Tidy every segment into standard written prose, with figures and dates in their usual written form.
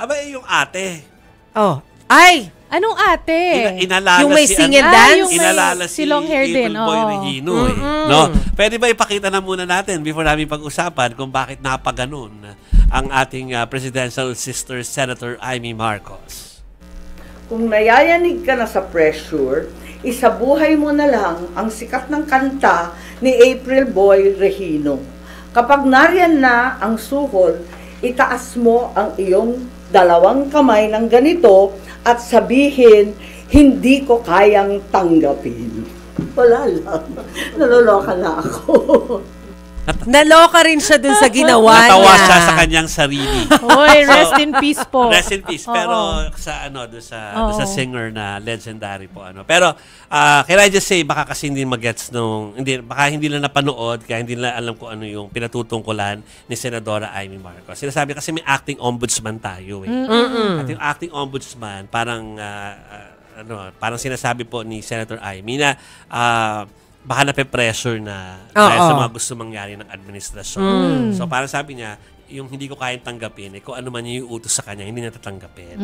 Aba, yung ate. Oh. Ay! Anong ate? Inalala yung may sing and dance? Yung inalala si long hair din. Boy Regino. No? Pwede ba ipakita na muna natin before namin pag-usapan kung bakit napaganon ang ating presidential sister, Senator Amy Marcos? Kung nayayanig ka na sa pressure, isabuhay mo na lang ang sikat ng kanta ni April Boy Regino. Kapag nariyan na ang suhol, itaas mo ang iyong dalawang kamay ng ganito at sabihin, hindi ko kayang tanggapin. Wala lang. Naloloka na ako. Naloka rin siya dun sa ginawa niya. Natawa siya sa kanyang sarili. Hoy, rest in peace po. Rest in peace. Pero sa doon sa singer na legendary po Pero can I just say baka kasi hindi magets baka hindi lang napanood kaya hindi lang alam kung ano yung pinatutungkulan ni Senadora Amy Marcos. Sinasabi kasi may acting ombudsman tayo At yung acting ombudsman parang parang sinasabi po ni Senator Amy na baka nape-pressure na dahil sa mga gusto mangyari ng administrasyon. So, parang sabi niya, yung hindi ko kayang tanggapin, kung ano man yung utos sa kanya, hindi niya tatanggapin.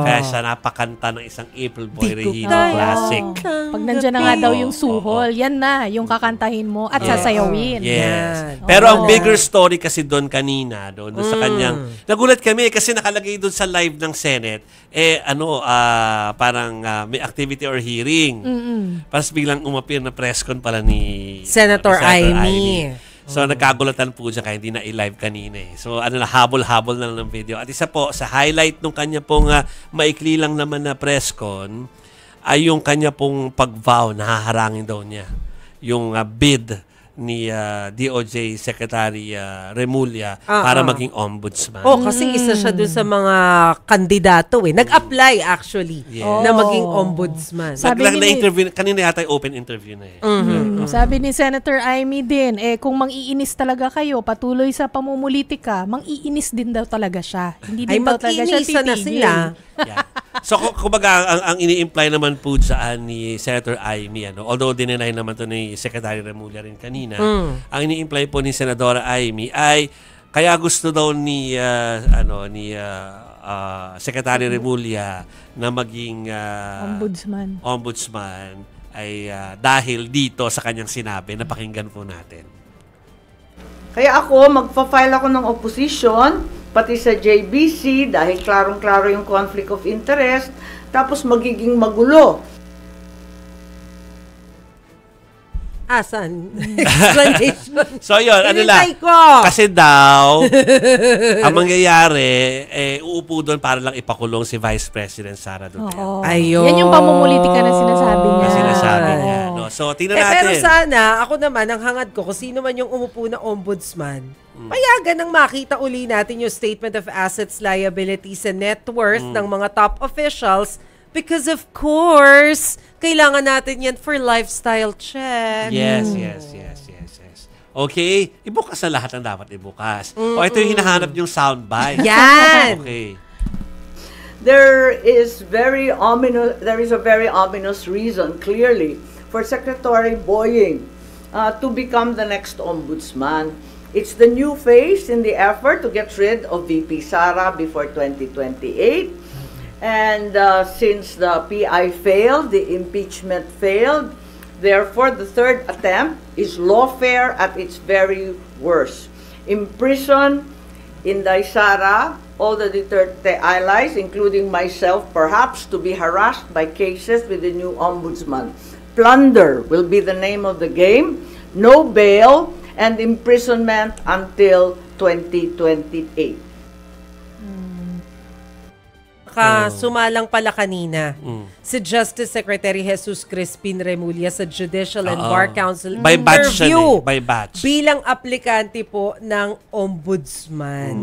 Kaya siya napakanta ng isang April Boy Regino classic. Pag nandiyan na nga daw yung suhol, yan na, yung kakantahin mo at sasayawin. Yes. Pero ang bigger story kasi doon kanina, doon sa kanyang, nagulat kami kasi nakalagay doon sa live ng Senate, parang may activity or hearing. Tapos biglang umapir na press con pala ni Senator Amy. So, nagkagulatan po siya kaya hindi na i-live kanina So, habol-habol na lang ng video. At isa po, sa highlight nung kanya pong maikli lang naman na press con, ay yung kanya pong pag-vow na haharangin daw niya. Yung bid ni DOJ Secretary Remulla para maging ombudsman. Kasi isa siya dun sa mga kandidato Nag-apply actually na maging ombudsman. Na-interview, kanina yata yung open interview na Sabi ni Senator Amy din, kung mang-iinis talaga kayo, patuloy sa pamumulitika, mang-iinis din daw talaga siya. Hindi din daw talaga siya titigil. Na sila. So, kumbaga, ang ini-imply naman po dyan ni Senator Amy, although dinenay naman to ni Secretary Remulla rin kanina, ang ini-imply po ni Senadora Amy ay kaya gusto daw ni Secretary Remulla na maging ombudsman ay dahil dito sa kanyang sinabi na pakinggan po natin. Kaya ako, magpa-file ako ng opposition, pati sa JBC, dahil klarong-klaro yung conflict of interest, tapos magiging magulo. Asan? Explanation. So, yun, kasi daw, ang mangyayari, uupo doon para lang ipakulong si Vice President Sara Duterte. Ayun. Yan yung pamumulitika na sinasabi niya. So, tingnan natin. Pero sana, ako naman, ang hangad ko, kung sino man yung umupo na ombudsman, payagan nang makita uli natin yung statement of assets, liabilities, and net worth ng mga top officials because of course, kailangan natin yan for lifestyle check. Yes. Okay? Ibukas na lahat ng dapat ibukas. Ito yung hinahanap yung soundbite. Yan! Okay. There is a very ominous reason, clearly, for Secretary Boying to become the next ombudsman. It's the new face in the effort to get rid of VP Sara before 2028. And since the PI failed, the impeachment failed, therefore the third attempt is lawfare at its very worst. Imprison Inday Sara, all the Duterte allies, including myself, perhaps to be harassed by cases with the new ombudsman. Plunder will be the name of the game, no bail, and imprisonment until 2028. Sumalang pala kanina si Justice Secretary Jesus Crispin Remulla sa Judicial and Bar Council by batch interview by batch bilang aplikante po ng ombudsman.